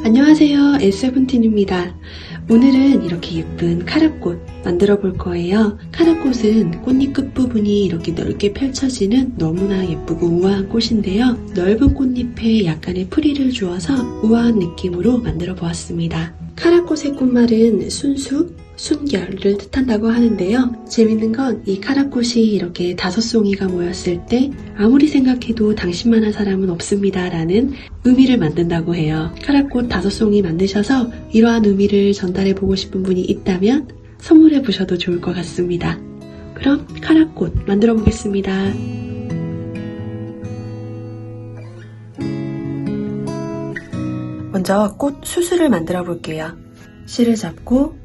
안녕하세요, S17입니다. 오늘은 이렇게 예쁜 카라꽃 만들어 볼 거예요. 카라꽃은 꽃잎 끝부분이 이렇게 넓게 펼쳐지는 너무나 예쁘고 우아한 꽃인데요. 넓은 꽃잎에 약간의 프리를 주어서 우아한 느낌으로 만들어 보았습니다. 카라꽃의 꽃말은 순수, 순결을 뜻한다고 하는데요. 재밌는 건 이 카라꽃이 이렇게 5송이가 모였을 때 아무리 생각해도 당신만한 사람은 없습니다 라는 의미를 만든다고 해요. 카라꽃 5송이 만드셔서 이러한 의미를 전달해 보고 싶은 분이 있다면 선물해 보셔도 좋을 것 같습니다. 그럼 카라꽃 만들어 보겠습니다. 먼저 꽃 수술을 만들어 볼게요. 실을 잡고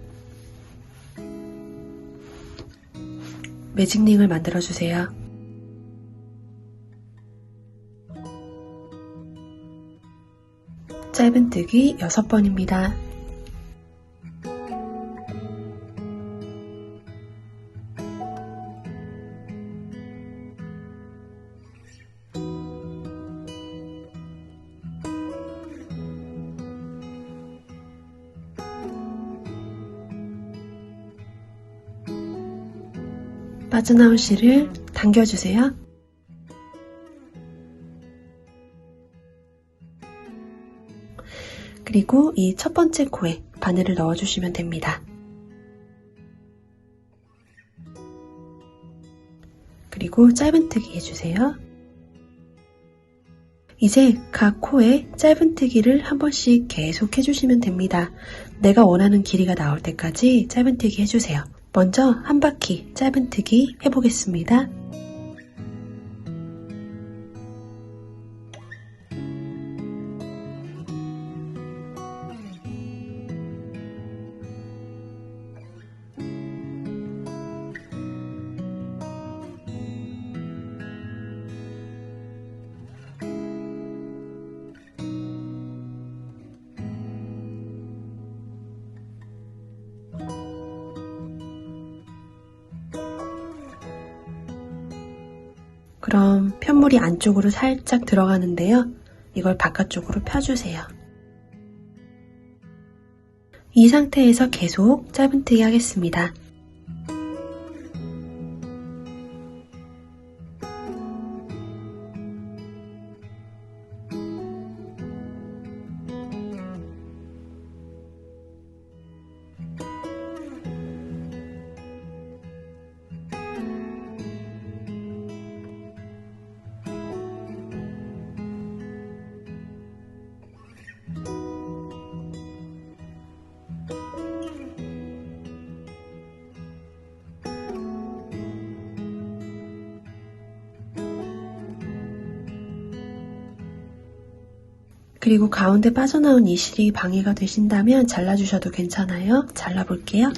매직링을 만들어 주세요. 짧은뜨기 6번입니다. 빠져나온 실을 당겨주세요. 그리고 이 첫 번째 코에 바늘을 넣어주시면 됩니다. 그리고 짧은뜨기 해주세요. 이제 각 코에 짧은뜨기를 한 번씩 계속 해주시면 됩니다. 내가 원하는 길이가 나올 때까지 짧은뜨기 해주세요. 먼저 한 바퀴 짧은뜨기 해보겠습니다. 그럼 편물이 안쪽으로 살짝 들어가는데요. 이걸 바깥쪽으로 펴주세요. 이 상태에서 계속 짧은뜨기 하겠습니다. 그리고 가운데 빠져나온 이 실이 방해가 되신다면 잘라주셔도 괜찮아요. 잘라볼게요.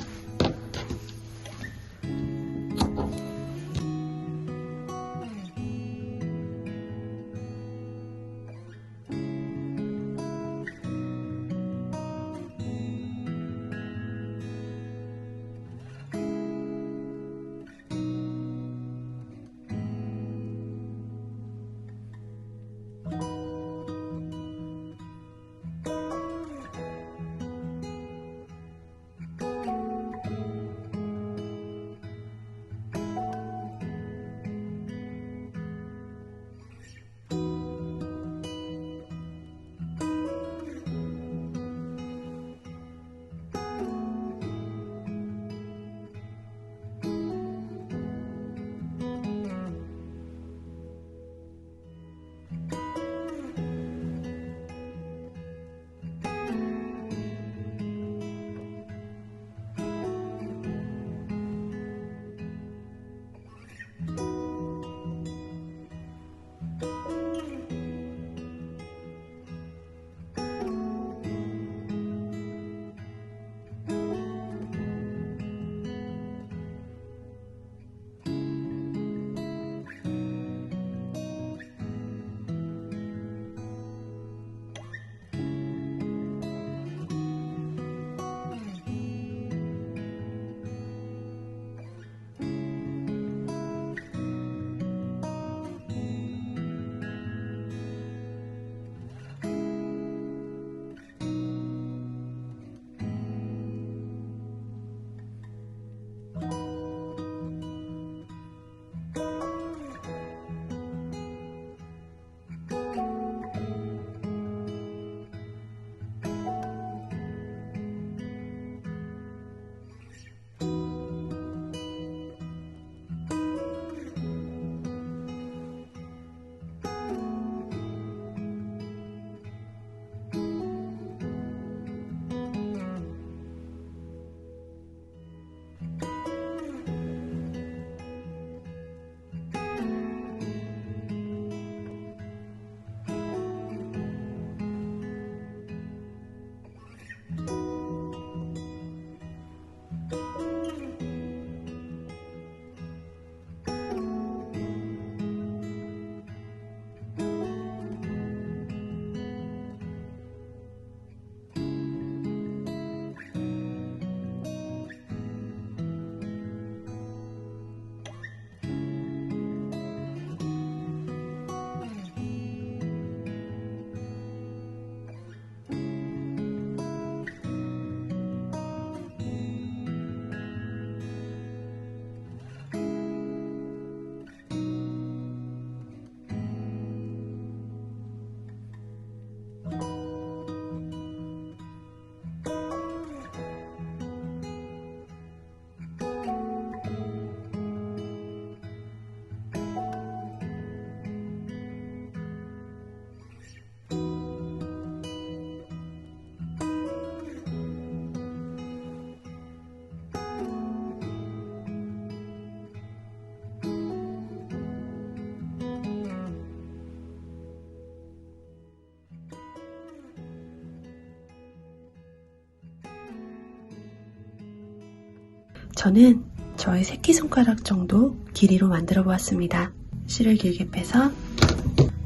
저는 저의 새끼손가락 정도 길이로 만들어 보았습니다. 실을 길게 빼서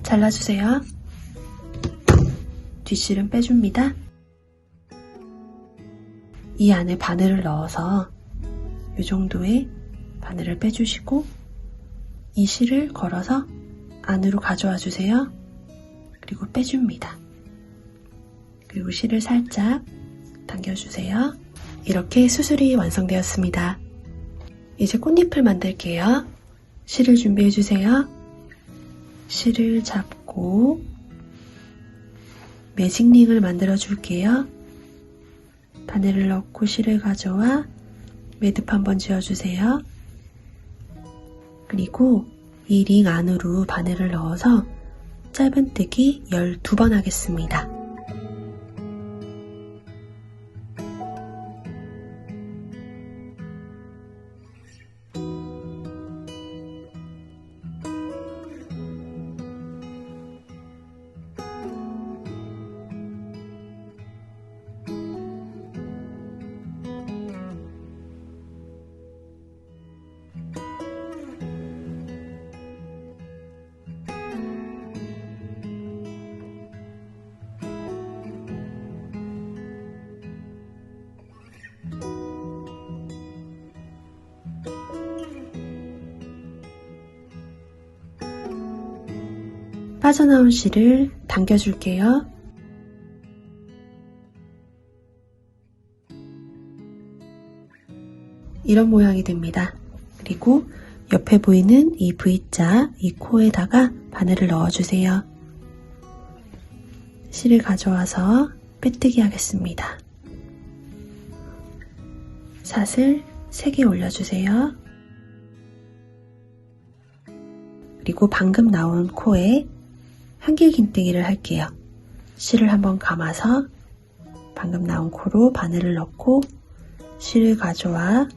잘라주세요. 뒷실은 빼줍니다. 이 안에 바늘을 넣어서 이 정도의 바늘을 빼주시고 이 실을 걸어서 안으로 가져와 주세요. 그리고 빼줍니다. 그리고 실을 살짝 당겨주세요. 이렇게 수술이 완성되었습니다. 이제 꽃잎을 만들게요. 실을 준비해주세요. 실을 잡고 매직링을 만들어 줄게요. 바늘을 넣고 실을 가져와 매듭 한번 지어주세요. 그리고 이 링 안으로 바늘을 넣어서 짧은뜨기 12번 하겠습니다. 빠져나온 실을 당겨줄게요. 이런 모양이 됩니다. 그리고 옆에 보이는 이 V자, 이 코에다가 바늘을 넣어주세요. 실을 가져와서 빼뜨기 하겠습니다. 삿을 3개 올려주세요. 그리고 방금 나온 코에 한길긴뜨기를 할게요. 실을 한번 감아서 방금 나온 코로 바늘을 넣고 실을 가져와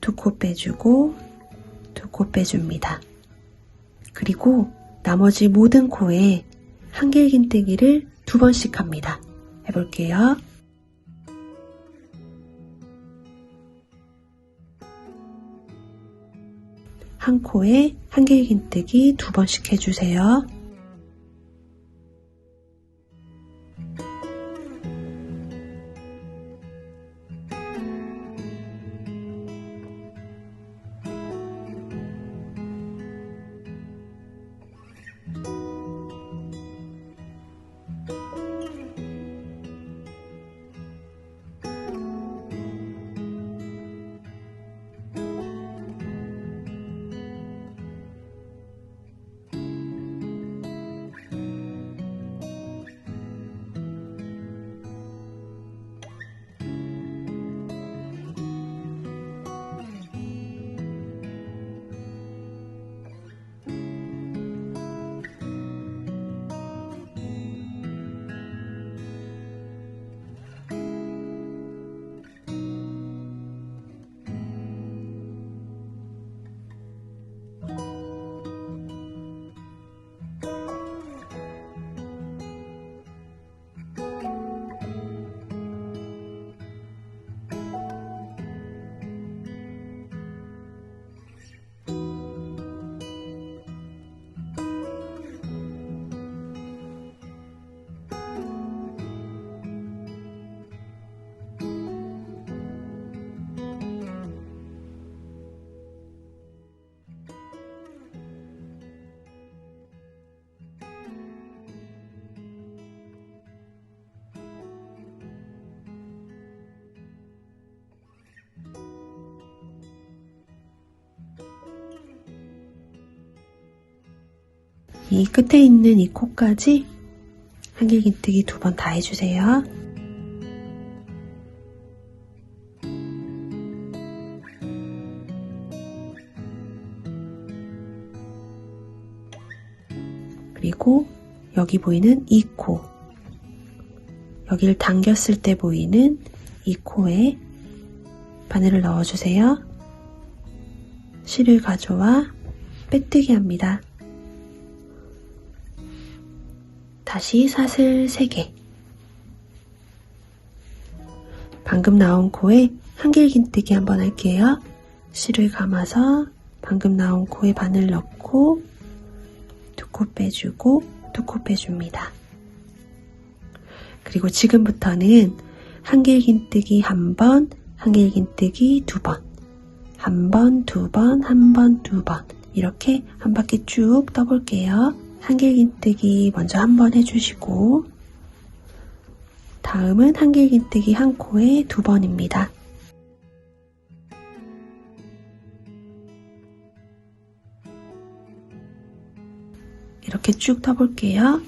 2코 빼주고 2코 빼줍니다. 그리고 나머지 모든 코에 한길긴뜨기를 2번씩 합니다. 해볼게요. 한 코에 한길긴뜨기 2번씩 해주세요. 이 끝에 있는 이 코까지 한길긴뜨기 2번 다 해주세요. 그리고 여기 보이는 이 코, 여기를 당겼을 때 보이는 이 코에 바늘을 넣어주세요. 실을 가져와 빼뜨기 합니다. 다시 삿을 3개. 방금 나온 코에 한길긴뜨기 한번 할게요. 실을 감아서 방금 나온 코에 바늘 넣고 2코 빼주고 2코 빼줍니다. 그리고 지금부터는 한길긴뜨기 1번, 한길긴뜨기 2번, 1번, 2번, 1번, 2번 이렇게 한 바퀴 쭉 떠볼게요. 한길긴뜨기 먼저 1번 해주시고 다음은 한길긴뜨기 1코에 2번입니다. 이렇게 쭉 떠볼게요.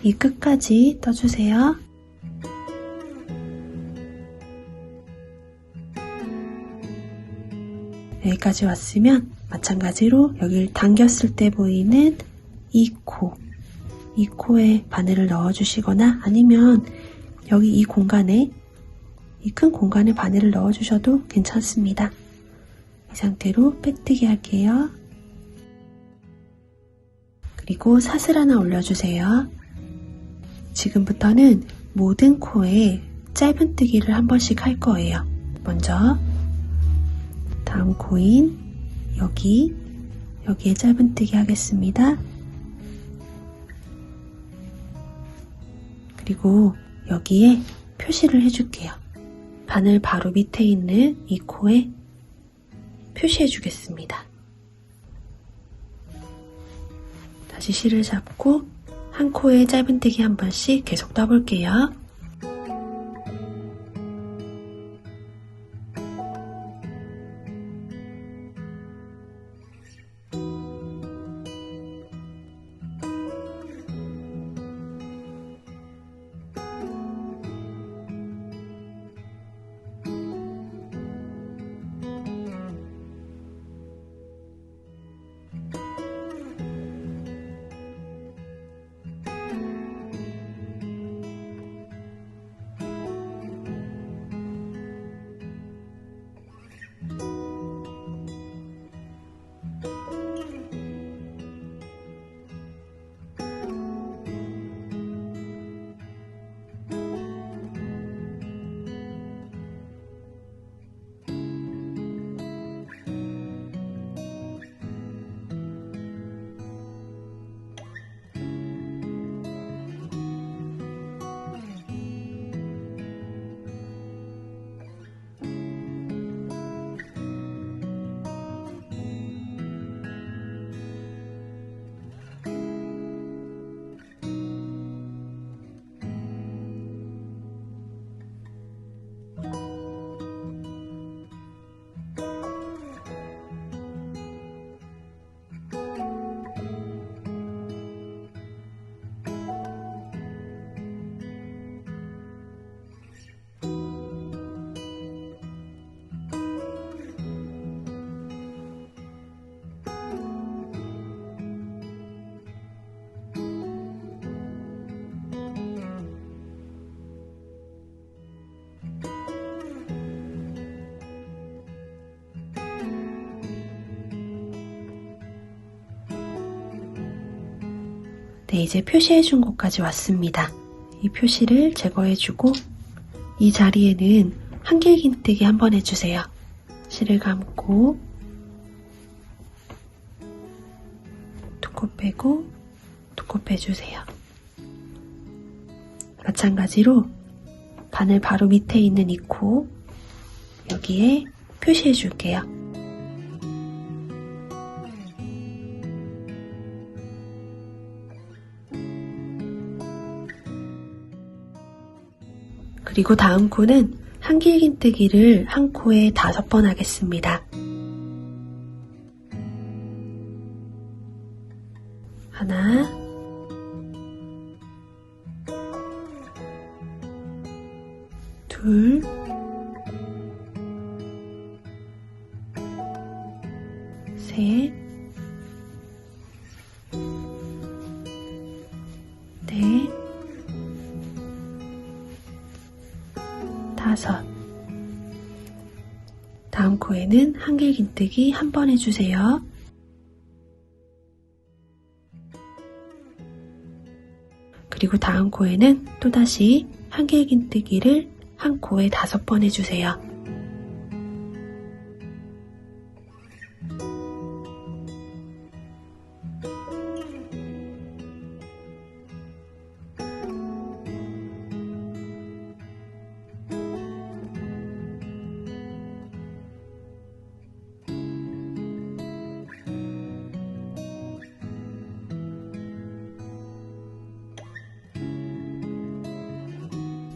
이 끝까지 떠주세요. 여기까지 왔으면 마찬가지로 여기를 당겼을 때 보이는 이 코에 바늘을 넣어주시거나 아니면 여기 이 공간에 이 큰 공간에 바늘을 넣어주셔도 괜찮습니다. 이 상태로 빼뜨기 할게요. 그리고 사슬 하나 올려주세요. 지금부터는 모든 코에 짧은뜨기를 한 번씩 할 거예요. 먼저 다음 코인 여기에 짧은뜨기 하겠습니다. 그리고 여기에 표시를 해줄게요. 바늘 바로 밑에 있는 이 코에 표시해 주겠습니다. 다시 실을 잡고 한 코에 짧은뜨기 한 번씩 계속 떠볼게요. 네, 이제 표시해준 곳까지 왔습니다. 이 표시를 제거해주고 이 자리에는 한길긴뜨기 한번 해주세요. 실을 감고 두 코 빼고 두 코 빼주세요. 마찬가지로 바늘 바로 밑에 있는 이 코 여기에 표시해 줄게요. 그리고 다음 코는 한길긴뜨기를 한 코에 5번 하겠습니다. 하나, 둘, 셋, 넷, 5. 다음 코에는 한길긴뜨기 한 번 해주세요. 그리고 다음 코에는 또다시 한길긴뜨기를 한 코에 5번 해주세요.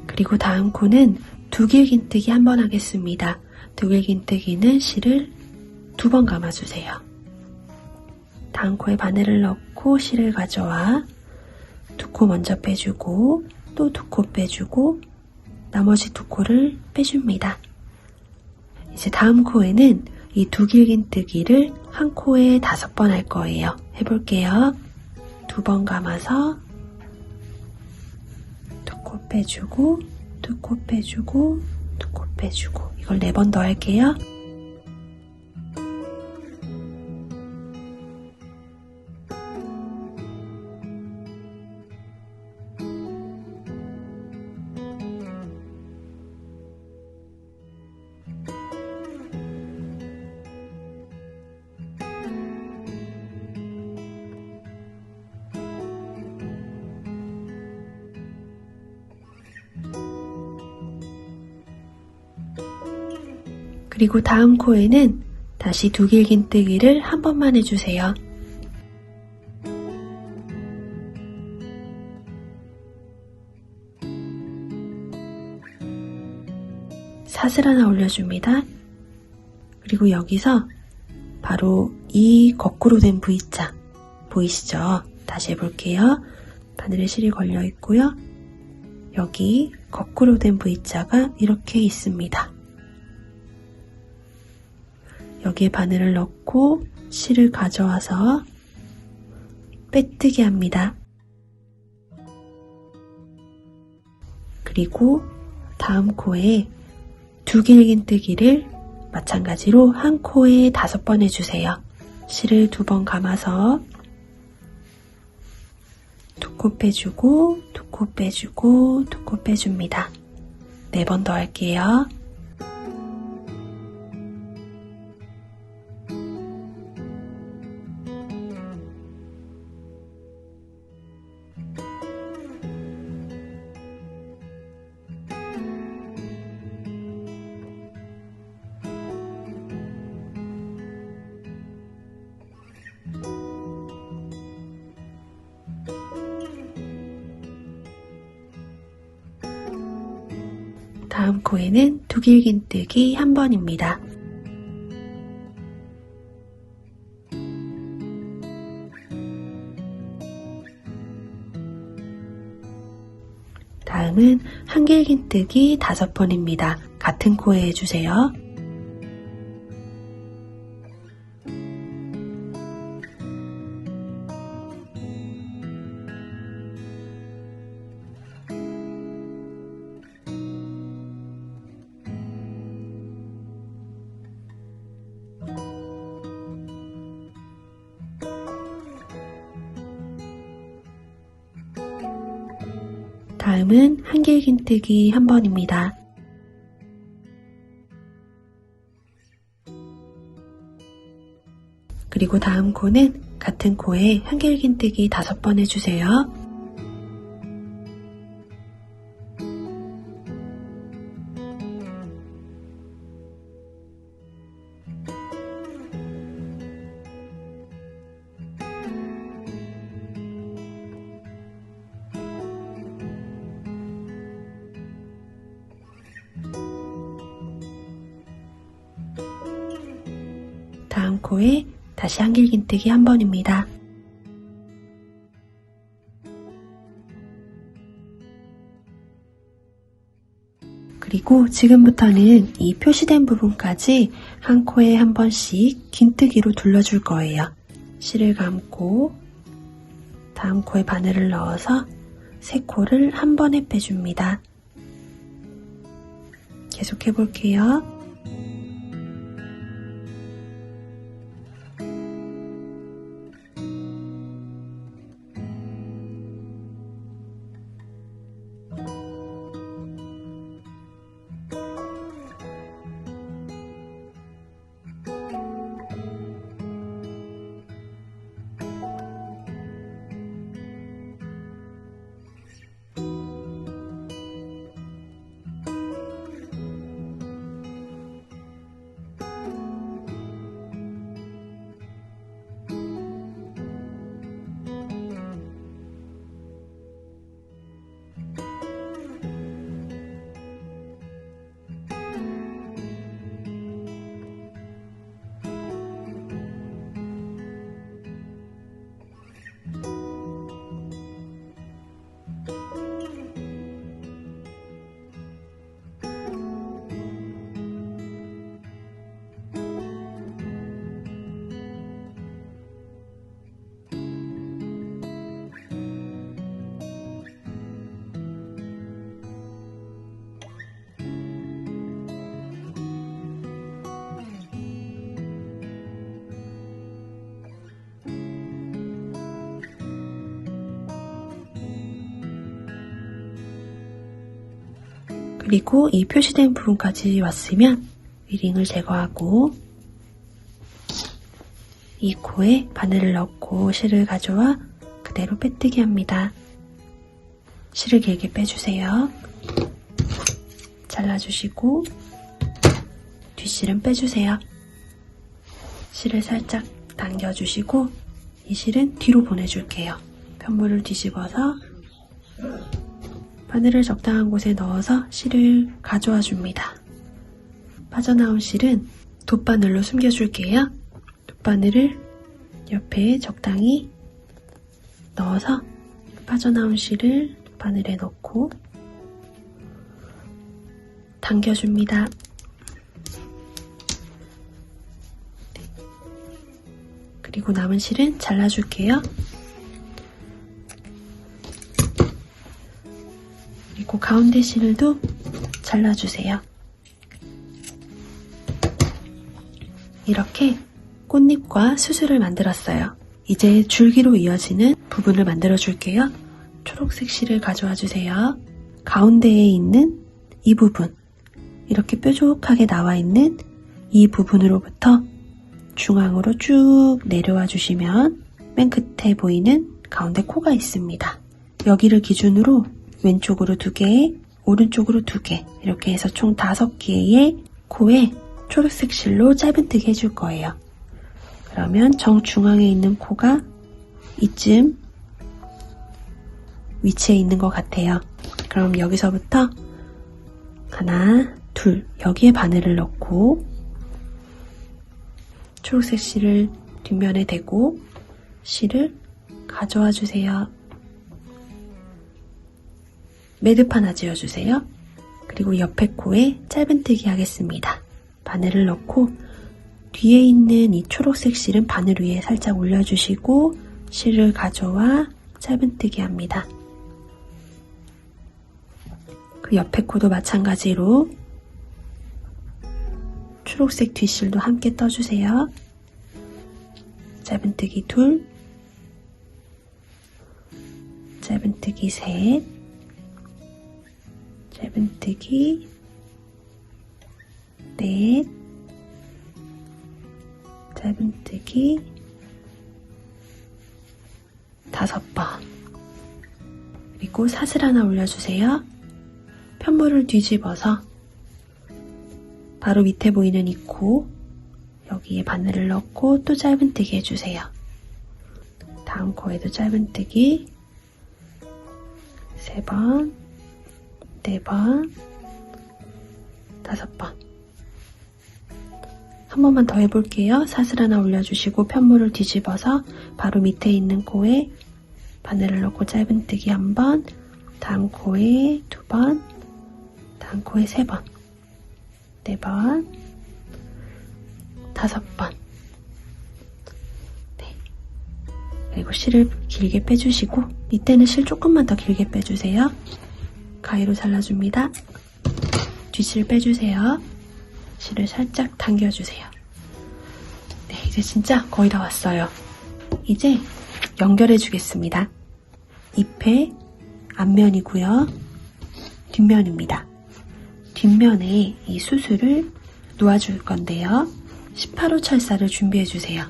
그리고 다음 코는 두길긴뜨기 한 번 하겠습니다. 두길긴뜨기는 실을 2번 감아주세요. 다음 코에 바늘을 넣고 실을 가져와 2코 먼저 빼주고 또 2코 빼주고 나머지 2코를 빼줍니다. 이제 다음 코에는 이 두길긴뜨기를 한 코에 5번 할 거예요. 해볼게요. 2번 감아서 2코 빼주고 2코 빼주고 2코 빼주고 이걸 4번 더 할게요. 그리고 다음 코에는 다시 두길긴뜨기를 한 번만 해주세요. 사슬 하나 올려줍니다. 그리고 여기서 바로 이 거꾸로 된 V자 보이시죠? 다시 해볼게요. 바늘에 실이 걸려 있고요. 여기 거꾸로 된 V자가 이렇게 있습니다. 여기에 바늘을 넣고 실을 가져와서 빼뜨기 합니다. 그리고 다음 코에 두길긴뜨기를 마찬가지로 한 코에 5번 해주세요. 실을 2번 감아서 2코 빼주고 2코 빼주고 2코 빼줍니다. 4번 더 할게요. 다음 코에는 두길긴뜨기 한 번입니다. 다음은 한길긴뜨기 5번입니다. 같은 코에 해주세요. 다음은 한길긴뜨기 한 번입니다. 그리고 다음 코는 같은 코에 한길긴뜨기 5번 해주세요. 다음 코에 다시 한길긴뜨기 한 번입니다. 그리고 지금부터는 이 표시된 부분까지 한 코에 한 번씩 긴뜨기로 둘러줄 거예요. 실을 감고 다음 코에 바늘을 넣어서 세 코를 한 번에 빼줍니다. 계속 해볼게요. 그리고 이 표시된 부분까지 왔으면 위링을 제거하고 이 코에 바늘을 넣고 실을 가져와 그대로 빼뜨기 합니다. 실을 길게 빼주세요. 잘라주시고 뒷실은 빼주세요. 실을 살짝 당겨주시고 이 실은 뒤로 보내줄게요. 편물을 뒤집어서 바늘을 적당한 곳에 넣어서 실을 가져와 줍니다. 빠져나온 실은 돗바늘로 숨겨줄게요. 돗바늘을 옆에 적당히 넣어서 빠져나온 실을 바늘에 넣고 당겨줍니다. 그리고 남은 실은 잘라줄게요. 그리고 가운데 실도 잘라주세요. 이렇게 꽃잎과 수술을 만들었어요. 이제 줄기로 이어지는 부분을 만들어 줄게요. 초록색 실을 가져와 주세요. 가운데에 있는 이 부분, 이렇게 뾰족하게 나와 있는 이 부분으로부터 중앙으로 쭉 내려와 주시면 맨 끝에 보이는 가운데 코가 있습니다. 여기를 기준으로 왼쪽으로 2개, 오른쪽으로 2개 이렇게 해서 총 5개의 코에 초록색 실로 짧은뜨기 해줄 거예요. 그러면 정중앙에 있는 코가 이쯤 위치에 있는 것 같아요. 그럼 여기서부터 하나, 둘 여기에 바늘을 넣고 초록색 실을 뒷면에 대고 실을 가져와 주세요. 매듭 하나 지어주세요. 그리고 옆에 코에 짧은뜨기 하겠습니다. 바늘을 넣고 뒤에 있는 이 초록색 실은 바늘 위에 살짝 올려주시고 실을 가져와 짧은뜨기 합니다. 그 옆에 코도 마찬가지로 초록색 뒷실도 함께 떠주세요. 짧은뜨기 2, 짧은뜨기 3, 짧은뜨기, 넷, 짧은뜨기, 5번. 그리고 사슬 하나 올려주세요. 편물을 뒤집어서 바로 밑에 보이는 이 코, 여기에 바늘을 넣고 또 짧은뜨기 해주세요. 다음 코에도 짧은뜨기 3번, 4번, 5번. 한 번만 더 해볼게요. 사슬 하나 올려주시고 편물을 뒤집어서 바로 밑에 있는 코에 바늘을 넣고 짧은뜨기 1번, 다음 코에 2번, 다음 코에 3번, 4번, 5번. 네. 그리고 실을 길게 빼주시고 이때는 실 조금만 더 길게 빼주세요. 가위로 잘라줍니다. 뒷실 빼주세요. 실을 살짝 당겨주세요. 네, 이제 진짜 거의 다 왔어요. 이제 연결해 주겠습니다. 잎의 앞면이고요. 뒷면입니다. 뒷면에 이 수술을 놓아줄 건데요. 18호 철사를 준비해 주세요.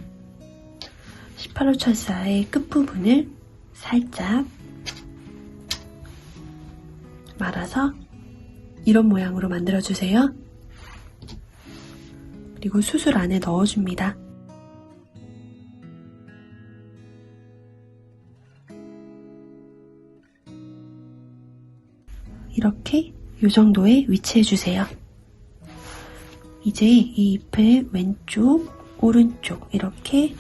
18호 철사의 끝부분을 살짝 말아서 이런 모양으로 만들어 주세요. 그리고 수술 안에 넣어줍니다. 이렇게 이 정도에 위치해 주세요. 이제 이 잎의 왼쪽, 오른쪽 이렇게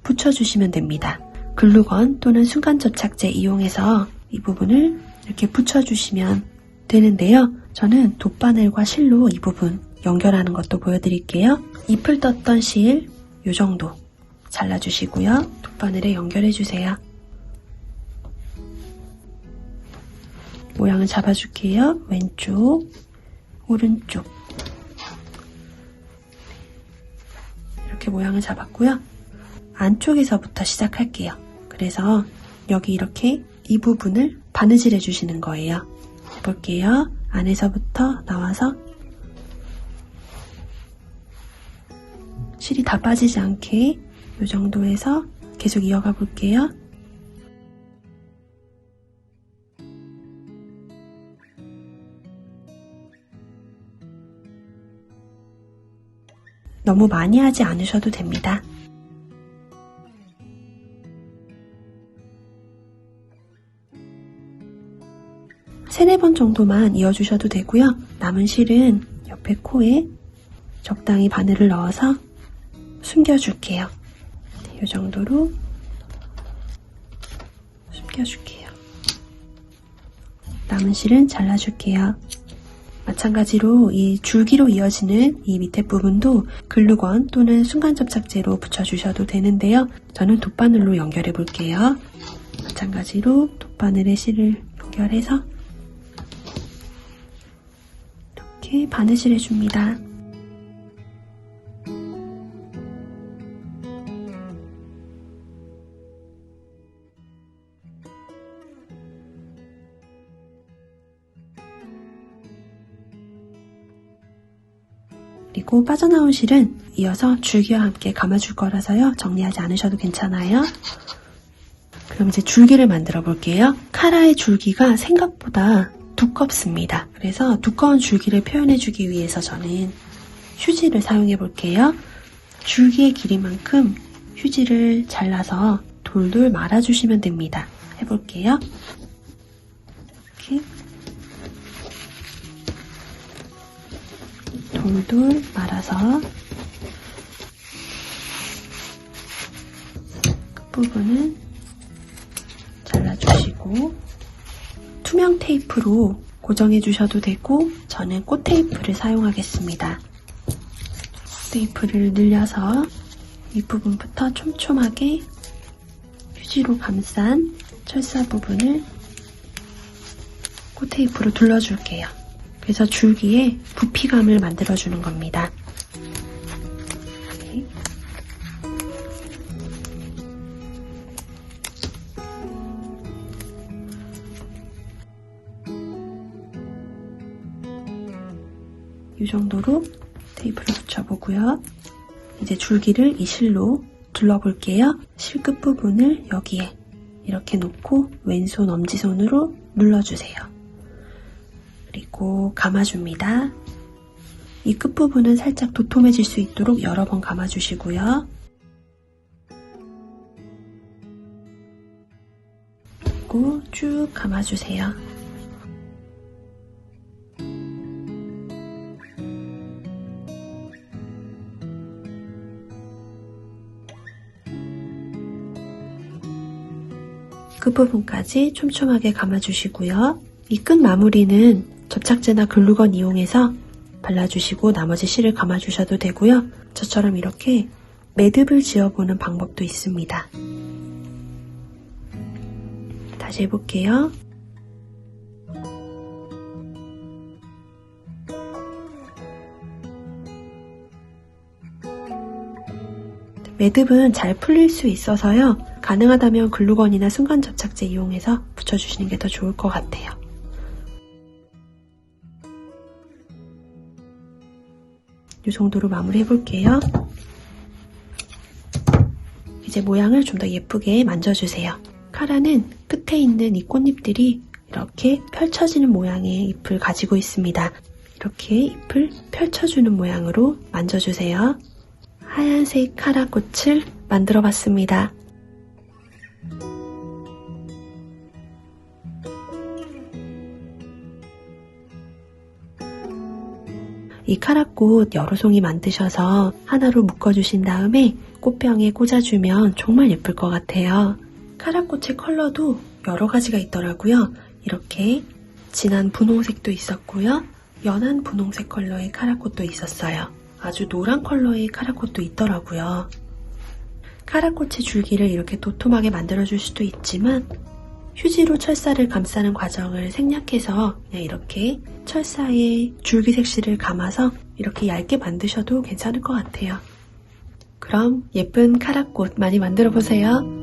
붙여주시면 됩니다. 글루건 또는 순간접착제 이용해서 이 부분을 이렇게 붙여주시면 되는데요. 저는 돗바늘과 실로 이 부분 연결하는 것도 보여드릴게요. 잎을 떴던 실 이 정도 잘라주시고요. 돗바늘에 연결해주세요. 모양을 잡아줄게요. 왼쪽, 오른쪽 이렇게 모양을 잡았고요. 안쪽에서부터 시작할게요. 그래서 여기 이렇게 이 부분을 바느질 해주시는 거예요. 해볼게요. 안에서부터 나와서 실이 다 빠지지 않게 이 정도에서 계속 이어가 볼게요. 너무 많이 하지 않으셔도 됩니다. 세네 번 정도만 이어주셔도 되고요. 남은 실은 옆에 코에 적당히 바늘을 넣어서 숨겨줄게요. 이 정도로 숨겨줄게요. 남은 실은 잘라줄게요. 마찬가지로 이 줄기로 이어지는 이 밑에 부분도 글루건 또는 순간접착제로 붙여주셔도 되는데요. 저는 돗바늘로 연결해 볼게요. 마찬가지로 돗바늘에 실을 연결해서 이렇게 바느질 해줍니다. 그리고 빠져나온 실은 이어서 줄기와 함께 감아줄 거라서요. 정리하지 않으셔도 괜찮아요. 그럼 이제 줄기를 만들어 볼게요. 카라의 줄기가 생각보다 두껍습니다. 그래서 두꺼운 줄기를 표현해주기 위해서 저는 휴지를 사용해 볼게요. 줄기의 길이만큼 휴지를 잘라서 돌돌 말아주시면 됩니다. 해볼게요. 이렇게 돌돌 말아서 끝부분은 잘라주시고 투명 테이프로 고정해 주셔도 되고 저는 꽃 테이프를 사용하겠습니다. 테이프를 늘려서 윗부분부터 촘촘하게 휴지로 감싼 철사 부분을 꽃 테이프로 둘러줄게요. 그래서 줄기에 부피감을 만들어주는 겁니다. 네. 이 정도로 테이프를 붙여보고요. 이제 줄기를 이 실로 둘러볼게요. 실 끝부분을 여기에 이렇게 놓고 왼손 엄지손으로 눌러주세요. 그리고 감아줍니다. 이 끝부분은 살짝 도톰해질 수 있도록 여러 번 감아주시고요. 그리고 쭉 감아주세요. 끝부분까지 촘촘하게 감아주시고요. 이 끝 마무리는 접착제나 글루건 이용해서 발라주시고 나머지 실을 감아주셔도 되고요. 저처럼 이렇게 매듭을 지어보는 방법도 있습니다. 다시 해볼게요. 매듭은 잘 풀릴 수 있어서요. 가능하다면 글루건이나 순간 접착제 이용해서 붙여주시는 게 더 좋을 것 같아요. 이 정도로 마무리 해볼게요. 이제 모양을 좀 더 예쁘게 만져주세요. 카라는 끝에 있는 이 꽃잎들이 이렇게 펼쳐지는 모양의 잎을 가지고 있습니다. 이렇게 잎을 펼쳐주는 모양으로 만져주세요. 하얀색 카라 꽃을 만들어 봤습니다. 이 카라꽃 여러 송이 만드셔서 하나로 묶어주신 다음에 꽃병에 꽂아주면 정말 예쁠 것 같아요. 카라꽃의 컬러도 여러 가지가 있더라고요. 이렇게 진한 분홍색도 있었고요. 연한 분홍색 컬러의 카라꽃도 있었어요. 아주 노란 컬러의 카라꽃도 있더라고요. 카라꽃의 줄기를 이렇게 도톰하게 만들어줄 수도 있지만 휴지로 철사를 감싸는 과정을 생략해서 그냥 이렇게 철사에 줄기 색실을 감아서 이렇게 얇게 만드셔도 괜찮을 것 같아요. 그럼 예쁜 카라꽃 많이 만들어 보세요.